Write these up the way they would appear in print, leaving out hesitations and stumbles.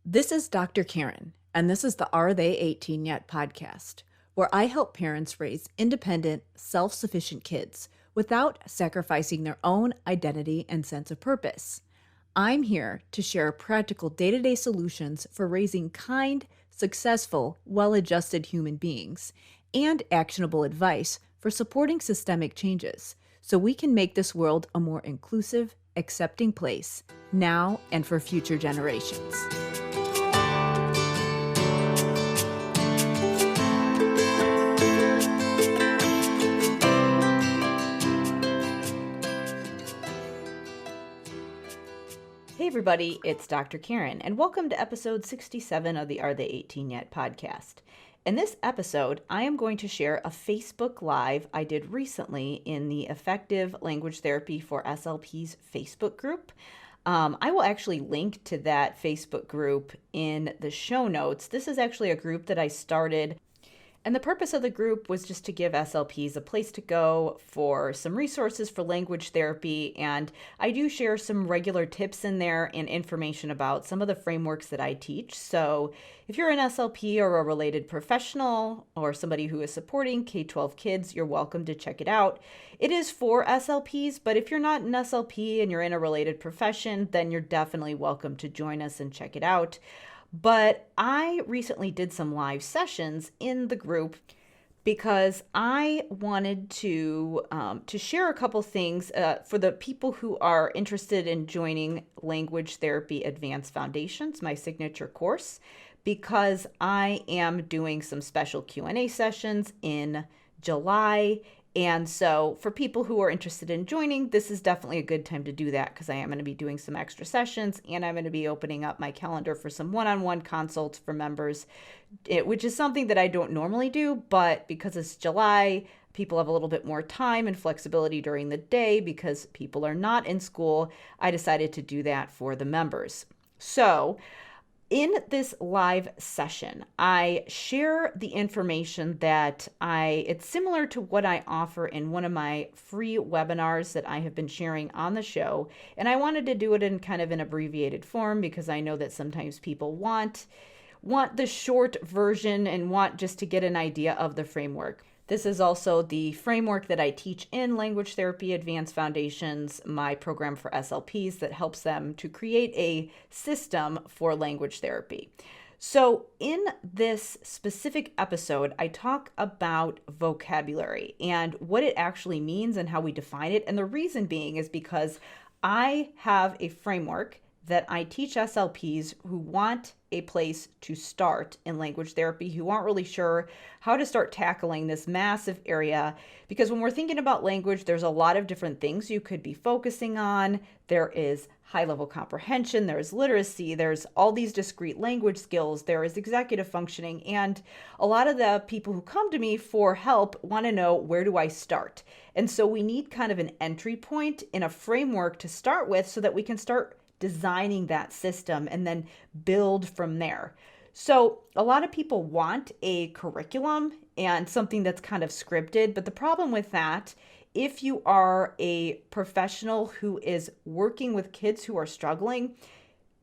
This is Dr. Karen, and this is the Are They 18 Yet podcast, where I help parents raise independent, self-sufficient kids without sacrificing their own identity and sense of purpose. I'm here to share practical day-to-day solutions for raising kind, successful, well-adjusted human beings and actionable advice for supporting systemic changes so we can make this world a more inclusive, accepting place now and for future generations. Hey everybody, it's Dr. Karen, and welcome to episode 67 of the Are They 18 Yet podcast. In this episode, I am going to share a Facebook Live I did recently in the Effective Language Therapy for SLPs Facebook group. I will actually link to that Facebook group in the show notes. This is actually a group that I started, and the purpose of the group was just to give SLPs a place to go for some resources for language therapy. And I do share some regular tips in there and information about some of the frameworks that I teach. So if you're an SLP or a related professional or somebody who is supporting K-12 kids, you're welcome to check it out. It is for SLPs, but if you're not an SLP and you're in a related profession, then you're definitely welcome to join us and check it out. But I recently did some live sessions in the group because I wanted to share a couple things for the people who are interested in joining Language Therapy Advanced Foundations, my signature course, because I am doing some special Q&A sessions in July. And so for people who are interested in joining, this is definitely a good time to do that because I am going to be doing some extra sessions and I'm going to be opening up my calendar for some one-on-one consults for members, which is something that I don't normally do, but because it's July, people have a little bit more time and flexibility during the day because people are not in school. I decided to do that for the members. So in this live session, I share the information that it's similar to what I offer in one of my free webinars that I have been sharing on the show. And I wanted to do it in kind of an abbreviated form because I know that sometimes people want the short version and want just to get an idea of the framework. This is also the framework that I teach in Language Therapy Advanced Foundations, my program for SLPs that helps them to create a system for language therapy. So in this specific episode, I talk about vocabulary and what it actually means and how we define it. And the reason being is because I have a framework that I teach SLPs who want a place to start in language therapy, who aren't really sure how to start tackling this massive area. Because when we're thinking about language, there's a lot of different things you could be focusing on. There is high-level comprehension, there's literacy, there's all these discrete language skills, there is executive functioning, and a lot of the people who come to me for help want to know, where do I start? And so we need kind of an entry point in a framework to start with so that we can start designing that system and then build from there. So a lot of people want a curriculum and something that's kind of scripted, but the problem with that, if you are a professional who is working with kids who are struggling,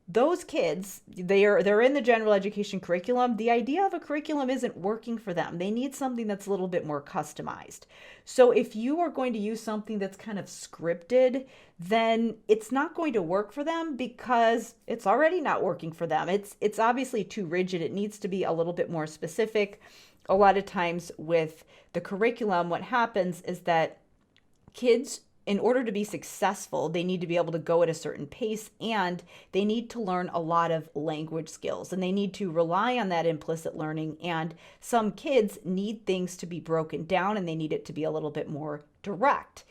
those kids, they're in the general education curriculum. The idea of a curriculum isn't working for them. They need something that's a little bit more customized. So if you are going to use something that's kind of scripted, then it's not going to work for them because it's already not working for them. It's obviously too rigid. It needs to be a little bit more specific. A lot of times with the curriculum, what happens is that kids, in order to be successful, they need to be able to go at a certain pace and they need to learn a lot of language skills and they need to rely on that implicit learning. And some kids need things to be broken down and they need it to be a little bit more direct.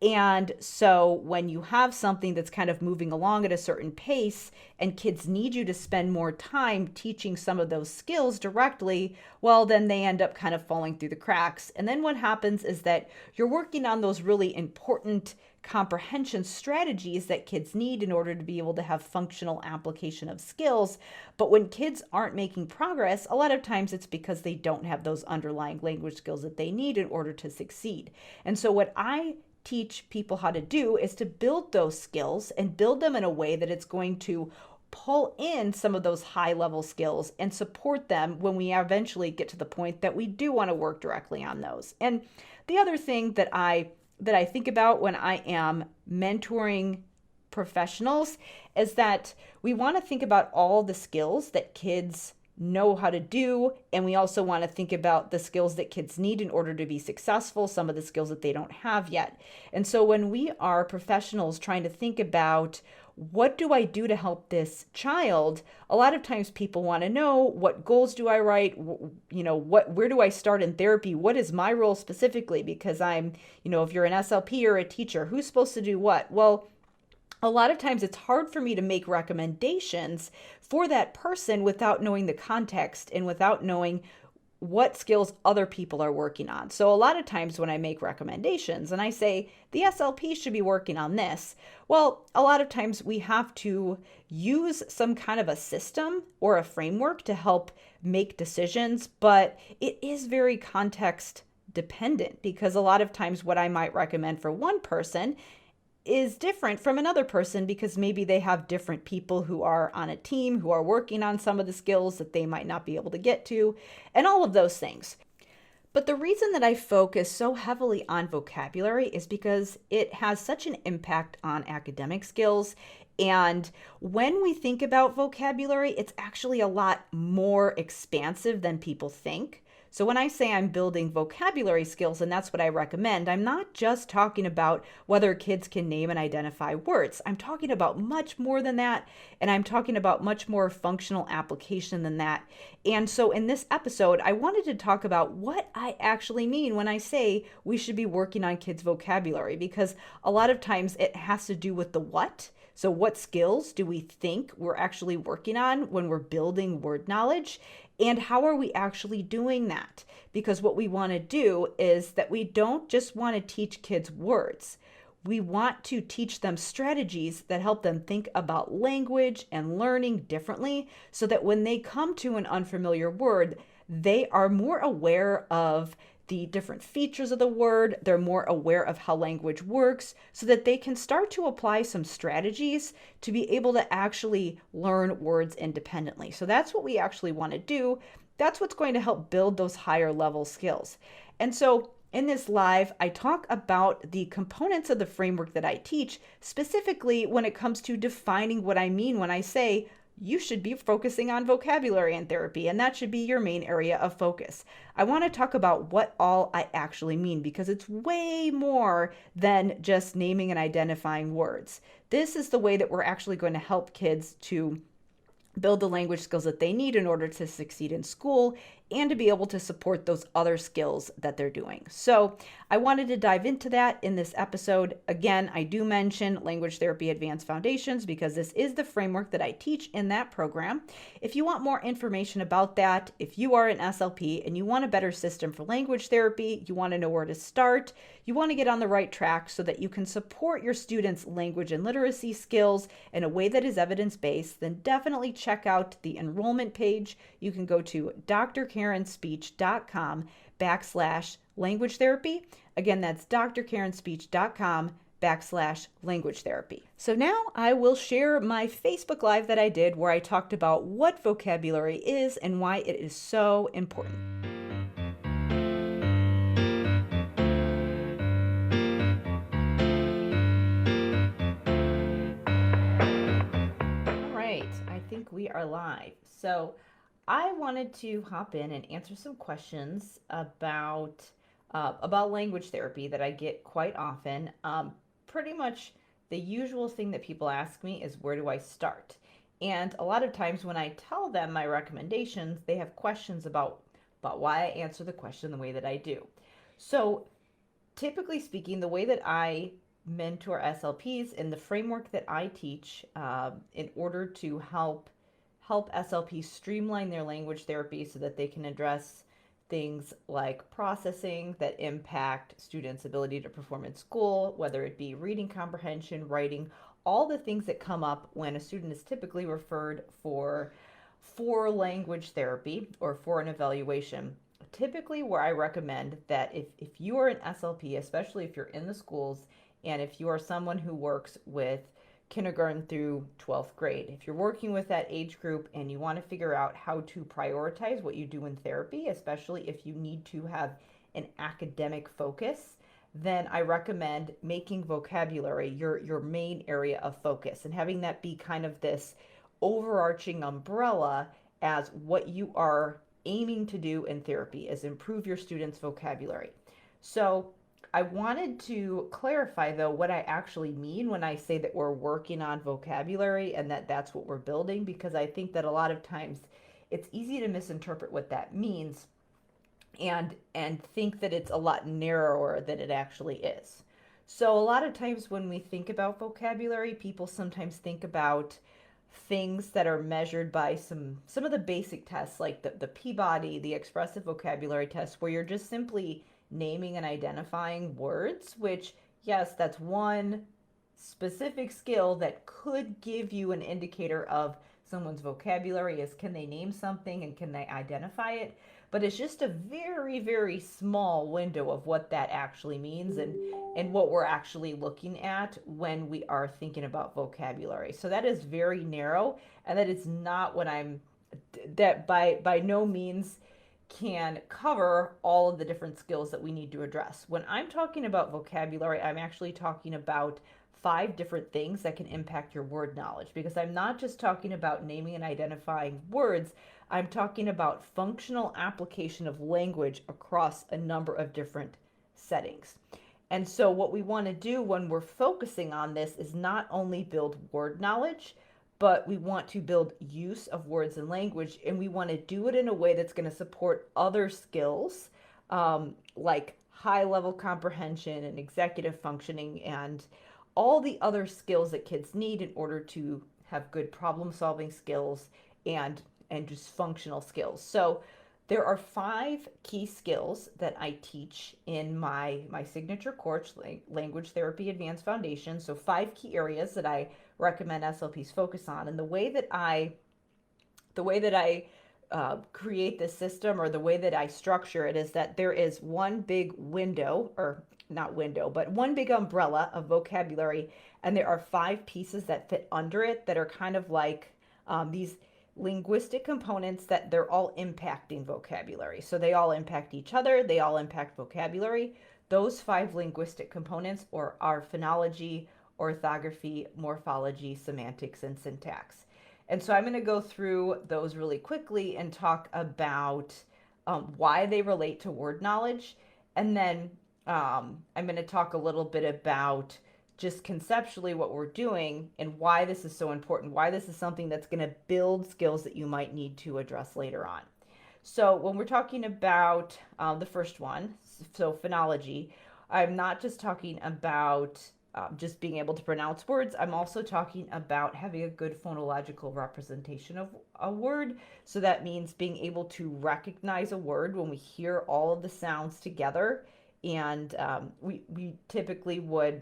And so when you have something that's kind of moving along at a certain pace and kids need you to spend more time teaching some of those skills directly, well, then they end up kind of falling through the cracks. And then what happens is that you're working on those really important comprehension strategies that kids need in order to be able to have functional application of skills. But when kids aren't making progress, a lot of times it's because they don't have those underlying language skills that they need in order to succeed. And so what I teach people how to do is to build those skills and build them in a way that it's going to pull in some of those high level skills and support them when we eventually get to the point that we do want to work directly on those. And the other thing that I think about when I am mentoring professionals is that we want to think about all the skills that kids know how to do, and we also want to think about the skills that kids need in order to be successful, some of the skills that they don't have yet. And so when we are professionals trying to think about what do I do to help this child, a lot of times people want to know, what goals do I write? Where do I start in therapy? What is my role specifically? Because I'm, if you're an SLP or a teacher, who's supposed to do what? Well, a lot of times it's hard for me to make recommendations for that person without knowing the context and without knowing what skills other people are working on. So a lot of times when I make recommendations and I say the SLP should be working on this, well, a lot of times we have to use some kind of a system or a framework to help make decisions, but it is very context dependent, because a lot of times what I might recommend for one person is different from another person, because maybe they have different people who are on a team who are working on some of the skills that they might not be able to get to, and all of those things. But the reason that I focus so heavily on vocabulary is because it has such an impact on academic skills. And when we think about vocabulary, it's actually a lot more expansive than people think. So when I say I'm building vocabulary skills, and that's what I recommend, I'm not just talking about whether kids can name and identify words. I'm talking about much more than that, and I'm talking about much more functional application than that. And so in this episode, I wanted to talk about what I actually mean when I say we should be working on kids' vocabulary, because a lot of times it has to do with the what. So what skills do we think we're actually working on when we're building word knowledge? And how are we actually doing that? Because what we want to do is that we don't just want to teach kids words. We want to teach them strategies that help them think about language and learning differently, so that when they come to an unfamiliar word, they are more aware of the different features of the word. They're more aware of how language works, so that they can start to apply some strategies to be able to actually learn words independently. So that's what we actually want to do. That's what's going to help build those higher level skills. And so in this live, I talk about the components of the framework that I teach, specifically when it comes to defining what I mean when I say you should be focusing on vocabulary in therapy, and that should be your main area of focus. I want to talk about what all I actually mean, because it's way more than just naming and identifying words. This is the way that we're actually going to help kids to build the language skills that they need in order to succeed in school and to be able to support those other skills that they're doing. So I wanted to dive into that in this episode. Again, I do mention Language Therapy Advanced Foundations because this is the framework that I teach in that program. If you want more information about that, if you are an SLP and you want a better system for language therapy, you want to know where to start, you want to get on the right track so that you can support your students' language and literacy skills in a way that is evidence-based, then definitely check out the enrollment page. You can go to drkarenspeech.com/language therapy. Again, that's drkarenspeech.com/language therapy. So now I will share my Facebook Live that I did where I talked about what vocabulary is and why it is so important. All right, I think we are live. So I wanted to hop in and answer some questions about language therapy that I get quite often. Pretty much the usual thing that people ask me is, where do I start? And a lot of times when I tell them my recommendations, they have questions about why I answer the question the way that I do. So typically speaking, the way that I mentor SLPs in the framework that I teach in order to help SLPs streamline their language therapy so that they can address things like processing that impact students' ability to perform in school, whether it be reading comprehension, writing, all the things that come up when a student is typically referred for language therapy or for an evaluation. Typically where I recommend that if you are an SLP, especially if you're in the schools, and if you are someone who works with kindergarten through 12th grade. If you're working with that age group and you want to figure out how to prioritize what you do in therapy, especially if you need to have an academic focus, then I recommend making vocabulary your main area of focus and having that be kind of this overarching umbrella as what you are aiming to do in therapy is improve your students' vocabulary. So I wanted to clarify though what I actually mean when I say that we're working on vocabulary and that that's what we're building, because I think that a lot of times it's easy to misinterpret what that means and think that it's a lot narrower than it actually is. So a lot of times when we think about vocabulary, people sometimes think about things that are measured by some of the basic tests like the Peabody, the expressive vocabulary test, where you're just simply naming and identifying words, which yes, that's one specific skill that could give you an indicator of someone's vocabulary is can they name something and can they identify it, but it's just a very, very small window of what that actually means and what we're actually looking at when we are thinking about vocabulary. So that is very narrow, and that is not what that by no means can cover all of the different skills that we need to address. When I'm talking about vocabulary, I'm actually talking about 5 different things that can impact your word knowledge, because I'm not just talking about naming and identifying words, I'm talking about functional application of language across a number of different settings. And so what we want to do when we're focusing on this is not only build word knowledge, but we want to build use of words and language, and we want to do it in a way that's going to support other skills, like high level comprehension and executive functioning and all the other skills that kids need in order to have good problem solving skills and just functional skills. So there are 5 key skills that I teach in my signature course, Language Therapy Advanced Foundation. So 5 key areas that I recommend SLPs focus on. And the way that I create this system, or the way that I structure it, is that there is one big window, or not window, but one big umbrella of vocabulary, and there are 5 pieces that fit under it that are kind of like these linguistic components that they're all impacting vocabulary. So they all impact each other, they all impact vocabulary. Those 5 linguistic components are phonology, orthography, morphology, semantics, and syntax. And so I'm going to go through those really quickly and talk about why they relate to word knowledge. And then I'm going to talk a little bit about just conceptually what we're doing and why this is so important, why this is something that's going to build skills that you might need to address later on. So when we're talking about the first one, so phonology, I'm not just talking about just being able to pronounce words. I'm also talking about having a good phonological representation of a word. So that means being able to recognize a word when we hear all of the sounds together. And we typically would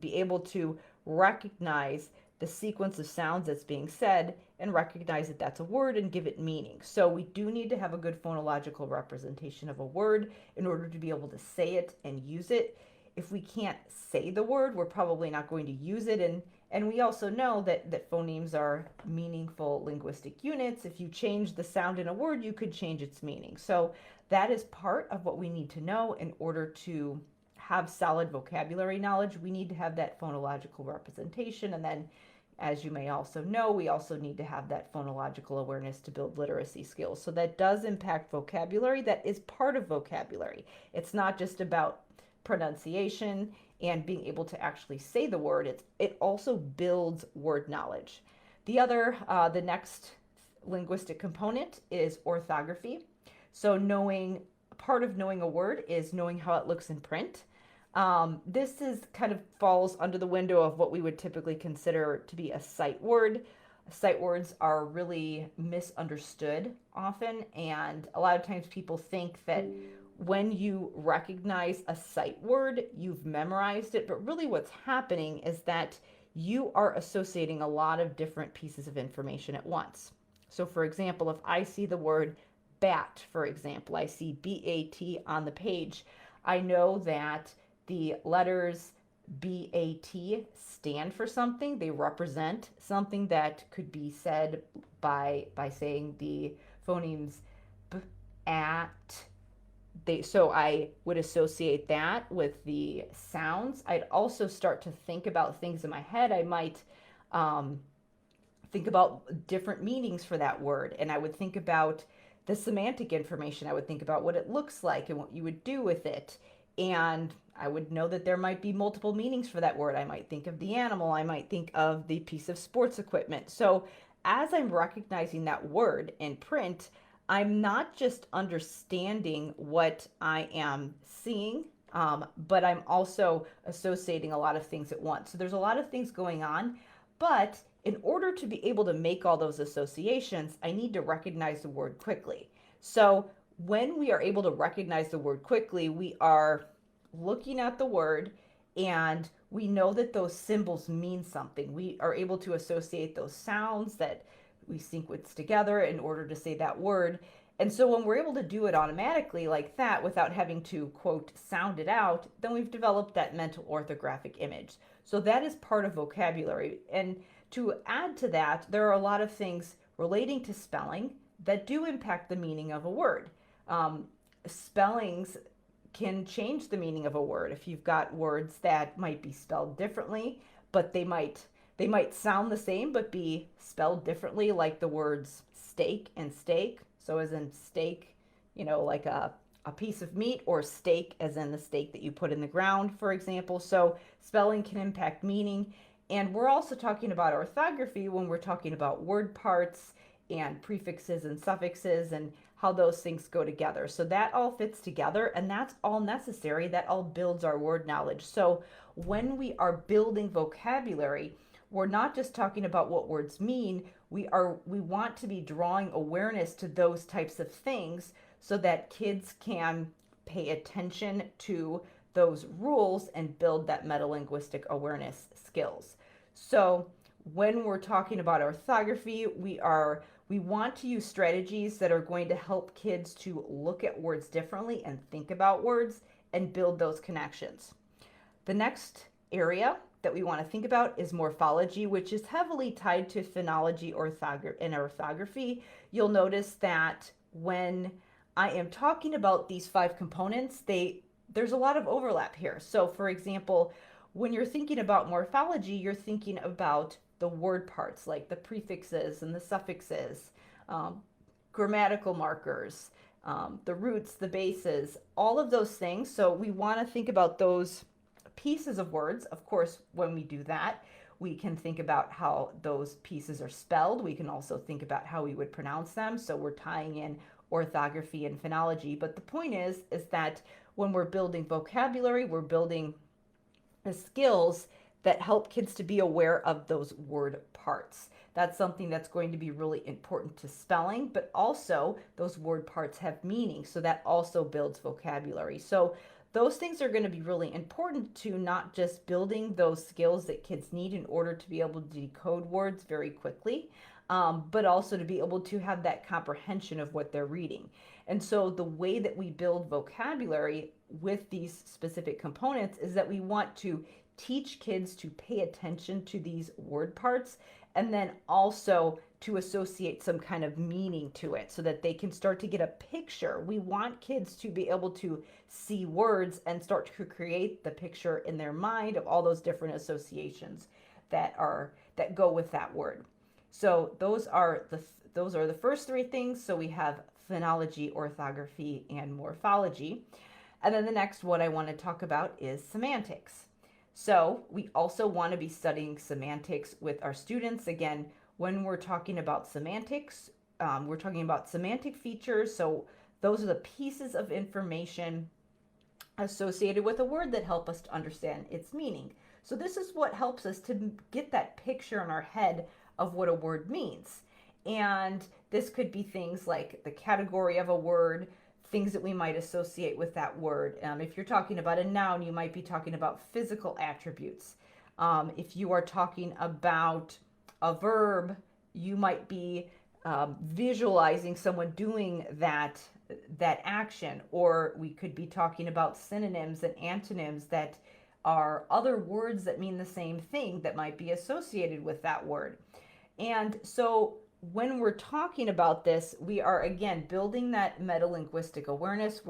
be able to recognize the sequence of sounds that's being said and recognize that that's a word and give it meaning. So we do need to have a good phonological representation of a word in order to be able to say it and use it. If we can't say the word, we're probably not going to use it. And we also know that phonemes are meaningful linguistic units. If you change the sound in a word, you could change its meaning. So that is part of what we need to know in order to have solid vocabulary knowledge. We need to have that phonological representation. And then, as you may also know, we also need to have that phonological awareness to build literacy skills. So that does impact vocabulary. That is part of vocabulary. It's not just about pronunciation and being able to actually say the word. It also builds word knowledge. The next linguistic component is orthography. So part of knowing a word is knowing how it looks in print. This kind of falls under the window of what we would typically consider to be a sight word. Sight words are really misunderstood often, and a lot of times people think that when you recognize a sight word, you've memorized it, but really what's happening is that you are associating a lot of different pieces of information at once. So for example, if I see the word bat, for example, I see BAT on the page, I know that the letters BAT stand for something. They represent something that could be said by saying the phonemes b, at. So I would associate that with the sounds. I'd also start to think about things in my head. I might um, think about different meanings for that word, and I would think about the semantic information. I would think about what it looks like and what you would do with it. And I would know that there might be multiple meanings for that word. I might think of the animal, I might think of the piece of sports equipment. So as I'm recognizing that word in print, I'm not just understanding what I am seeing, but I'm also associating a lot of things at once. So there's a lot of things going on, but in order to be able to make all those associations, I need to recognize the word quickly. So when we are able to recognize the word quickly, we are looking at the word and we know that those symbols mean something. We are able to associate those sounds that we sequence together in order to say that word. And so when we're able to do it automatically like that without having to, quote, sound it out, then we've developed that mental orthographic image. So that is part of vocabulary. And to add to that, there are a lot of things relating to spelling that do impact the meaning of a word. Spellings can change the meaning of a word. If you've got words that might be spelled differently, but they might sound the same but be spelled differently, like the words steak and steak. So as in steak, like a piece of meat, or steak as in the steak that you put in the ground, for example. So spelling can impact meaning. And we're also talking about orthography when we're talking about word parts and prefixes and suffixes and how those things go together. So that all fits together, and that's all necessary. That all builds our word knowledge. So when we are building vocabulary, we're not just talking about what words mean. We want to be drawing awareness to those types of things so that kids can pay attention to those rules and build that metalinguistic awareness skills. So when we're talking about orthography, we want to use strategies that are going to help kids to look at words differently and think about words and build those connections. The next area that we want to think about is morphology, which is heavily tied to phonology and orthography. You'll notice that when I am talking about these 5 components, there's a lot of overlap here. So for example, when you're thinking about morphology, you're thinking about the word parts, like the prefixes and the suffixes, grammatical markers, the roots, the bases, all of those things. So we want to think about those pieces of words. Of course, when we do that, we can think about how those pieces are spelled. We can also think about how we would pronounce them. So we're tying in orthography and phonology. But the point is that when we're building vocabulary, we're building the skills that help kids to be aware of those word parts. That's something that's going to be really important to spelling, but also those word parts have meaning. So that also builds vocabulary. So those things are going to be really important to not just building those skills that kids need in order to be able to decode words very quickly, but also to be able to have that comprehension of what they're reading. And so the way that we build vocabulary with these specific components is that we want to teach kids to pay attention to these word parts and then also to associate some kind of meaning to it so that they can start to get a picture. We want kids to be able to see words and start to create the picture in their mind of all those different associations that go with that word. So those are the first 3 things. So we have phonology, orthography, and morphology. And then the next one I want to talk about is semantics. So we also want to be studying semantics with our students. Again, when we're talking about semantics, we're talking about semantic features. So those are the pieces of information associated with a word that help us to understand its meaning. So this is what helps us to get that picture in our head of what a word means. And this could be things like the category of a word, things that we might associate with that word. If you're talking about a noun, you might be talking about physical attributes. If you are talking about a verb, you might be visualizing someone doing that action. Or we could be talking about synonyms and antonyms that are other words that mean the same thing that might be associated with that word. And so when we're talking about this, we are again building that metalinguistic awareness.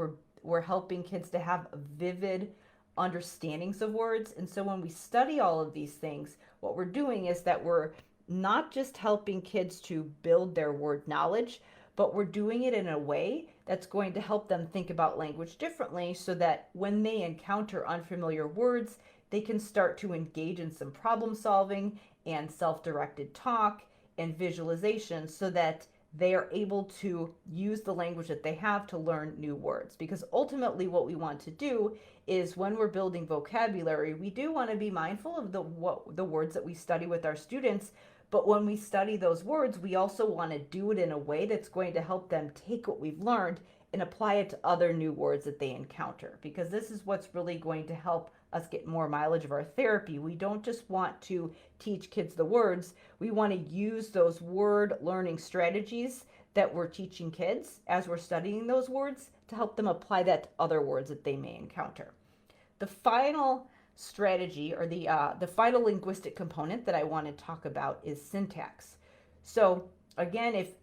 We're helping kids to have vivid understandings of words. And so when we study all of these things, what we're doing is that we're not just helping kids to build their word knowledge, but we're doing it in a way that's going to help them think about language differently so that when they encounter unfamiliar words, they can start to engage in some problem solving and self-directed talk and visualization so that they are able to use the language that they have to learn new words. Because ultimately what we want to do is when we're building vocabulary, we do want to be mindful of the words that we study with our students. But when we study those words, we also want to do it in a way that's going to help them take what we've learned and apply it to other new words that they encounter. Because this is what's really going to help us get more mileage of our therapy. We don't just want to teach kids the words. We want to use those word learning strategies that we're teaching kids as we're studying those words to help them apply that to other words that they may encounter. The final strategy, or the final linguistic component that I want to talk about, is syntax. So again, if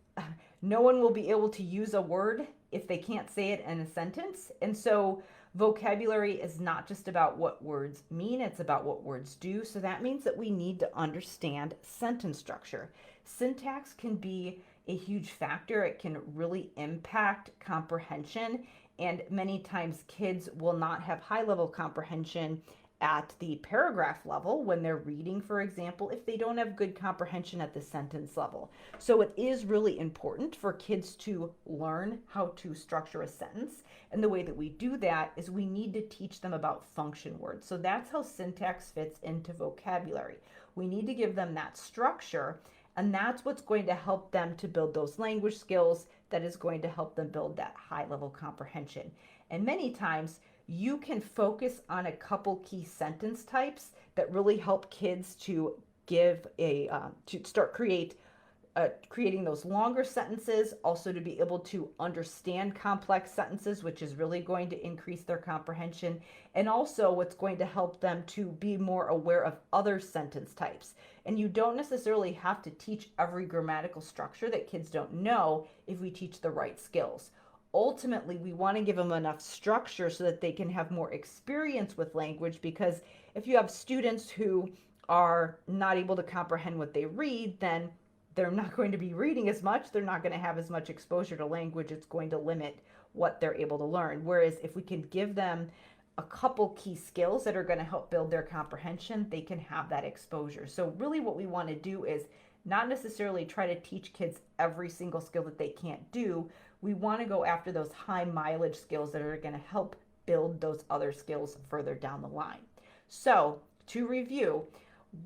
no one will be able to use a word if they can't say it in a sentence. And so vocabulary is not just about what words mean, it's about what words do. So that means that we need to understand sentence structure. Syntax can be a huge factor. It can really impact comprehension. And many times kids will not have high-level comprehension at the paragraph level when they're reading, for example, if they don't have good comprehension at the sentence level. So it is really important for kids to learn how to structure a sentence. And the way that we do that is we need to teach them about function words. So that's how syntax fits into vocabulary. We need to give them that structure, and that's what's going to help them to build those language skills that is going to help them build that high-level comprehension. And many times, you can focus on a couple key sentence types that really help kids to give to start creating those longer sentences, also to be able to understand complex sentences, which is really going to increase their comprehension, and also what's going to help them to be more aware of other sentence types. And you don't necessarily have to teach every grammatical structure that kids don't know if we teach the right skills. Ultimately, we want to give them enough structure so that they can have more experience with language, because if you have students who are not able to comprehend what they read, then they're not going to be reading as much. They're not going to have as much exposure to language. It's going to limit what they're able to learn. Whereas if we can give them a couple key skills that are going to help build their comprehension, they can have that exposure. So really what we want to do is not necessarily try to teach kids every single skill that they can't do. We want to go after those high mileage skills that are going to help build those other skills further down the line. So to review,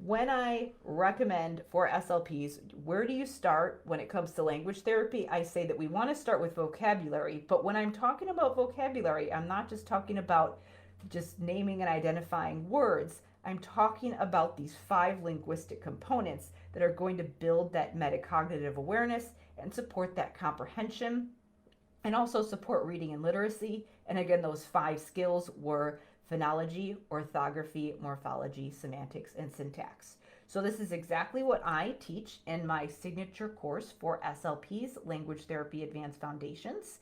when I recommend for SLPs, where do you start when it comes to language therapy? I say that we want to start with vocabulary, but when I'm talking about vocabulary, I'm not just talking about just naming and identifying words. I'm talking about these 5 linguistic components that are going to build that metacognitive awareness and support that comprehension, and also support reading and literacy. And again, those 5 skills were phonology, orthography, morphology, semantics, and syntax. So this is exactly what I teach in my signature course for SLPs, Language Therapy Advanced Foundations.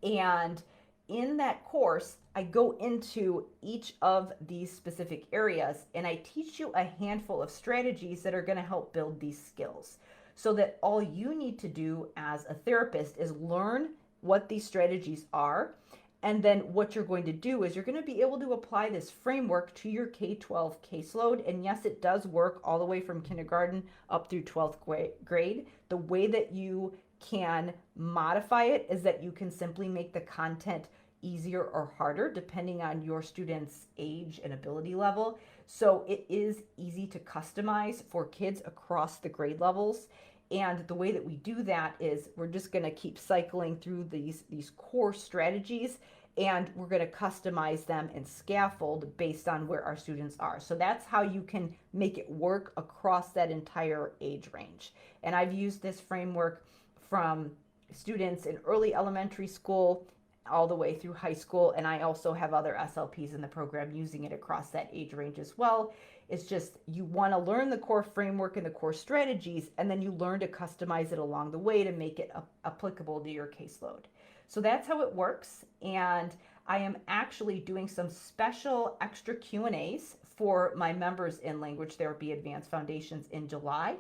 And in that course, I go into each of these specific areas and I teach you a handful of strategies that are going to help build these skills, so that all you need to do as a therapist is learn what these strategies are. And then what you're going to do is you're going to be able to apply this framework to your K-12 caseload. And yes, it does work all the way from kindergarten up through 12th grade. The way that you can modify it is that you can simply make the content easier or harder depending on your student's age and ability level. So it is easy to customize for kids across the grade levels. And the way that we do that is we're just going to keep cycling through these core strategies, and we're going to customize them and scaffold based on where our students are. So that's how you can make it work across that entire age range. And I've used this framework from students in early elementary school all the way through high school. And I also have other SLPs in the program using it across that age range as well. It's just you want to learn the core framework and the core strategies, and then you learn to customize it along the way to make it applicable to your caseload. So that's how it works. And I am actually doing some special extra Q&As for my members in Language Therapy Advanced Foundations in July.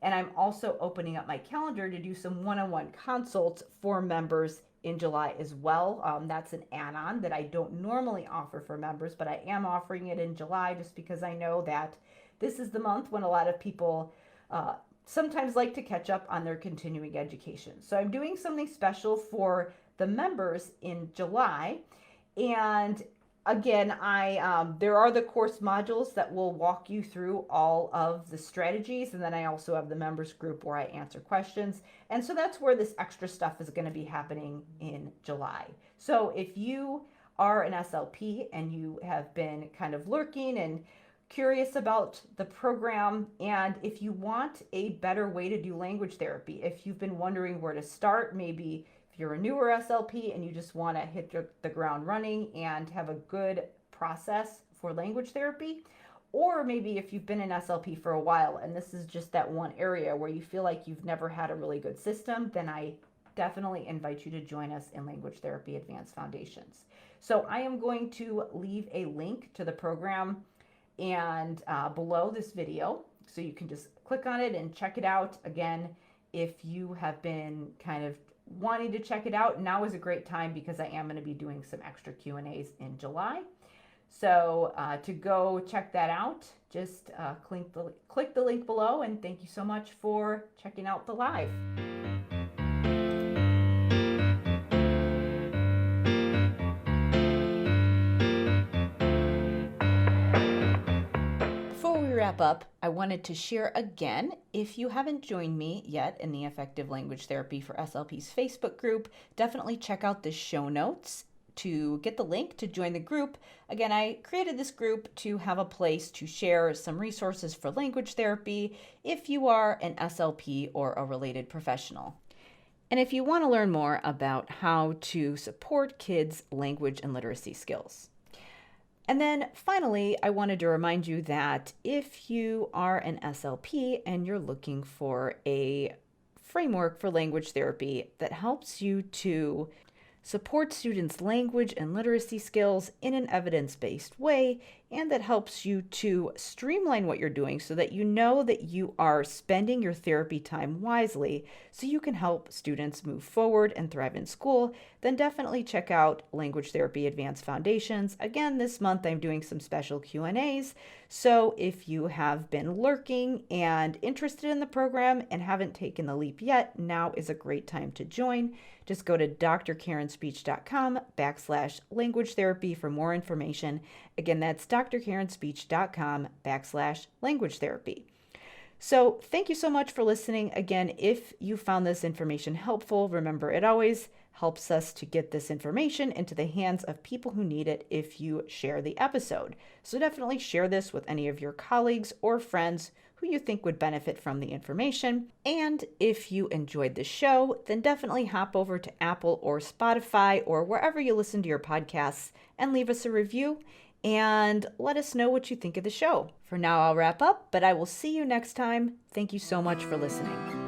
And I'm also opening up my calendar to do some one-on-one consults for members in July as well. That's an add-on that I don't normally offer for members, but I am offering it in July just because I know that this is the month when a lot of people sometimes like to catch up on their continuing education. So I'm doing something special for the members in July. And again, there are the course modules that will walk you through all of the strategies. And then I also have the members group where I answer questions. And so that's where this extra stuff is going to be happening in July. So if you are an SLP and you have been kind of lurking and curious about the program, and if you want a better way to do language therapy, if you've been wondering where to start, maybe you're a newer SLP and you just want to hit the ground running and have a good process for language therapy, or maybe if you've been an SLP for a while and this is just that one area where you feel like you've never had a really good system, then I definitely invite you to join us in Language Therapy Advanced Foundations. So I am going to leave a link to the program and below this video, so you can just click on it and check it out. Again, if you have been kind of wanting to check it out, now is a great time because I am going to be doing some extra Q&As in July. So to go check that out, just click the link below, and thank you so much for checking out the live. Before we wrap up, I wanted to share again, if you haven't joined me yet in the Effective Language Therapy for SLPs Facebook group, definitely check out the show notes to get the link to join the group. Again, I created this group to have a place to share some resources for language therapy if you are an SLP or a related professional. And if you want to learn more about how to support kids' language and literacy skills. And then finally, I wanted to remind you that if you are an SLP and you're looking for a framework for language therapy that helps you to support students' language and literacy skills in an evidence-based way, and that helps you to streamline what you're doing so that you know that you are spending your therapy time wisely so you can help students move forward and thrive in school, then definitely check out Language Therapy Advanced Foundations. Again, this month I'm doing some special Q&As, so if you have been lurking and interested in the program and haven't taken the leap yet, now is a great time to join. Just go to drkarenspeech.com/language therapy for more information. Again, that's drkarenspeech.com/language therapy. So thank you so much for listening. Again, if you found this information helpful, remember it always helps us to get this information into the hands of people who need it if you share the episode. So definitely share this with any of your colleagues or friends who you think would benefit from the information. And if you enjoyed the show, then definitely hop over to Apple or Spotify or wherever you listen to your podcasts and leave us a review and let us know what you think of the show. For now, I'll wrap up, but I will see you next time. Thank you so much for listening.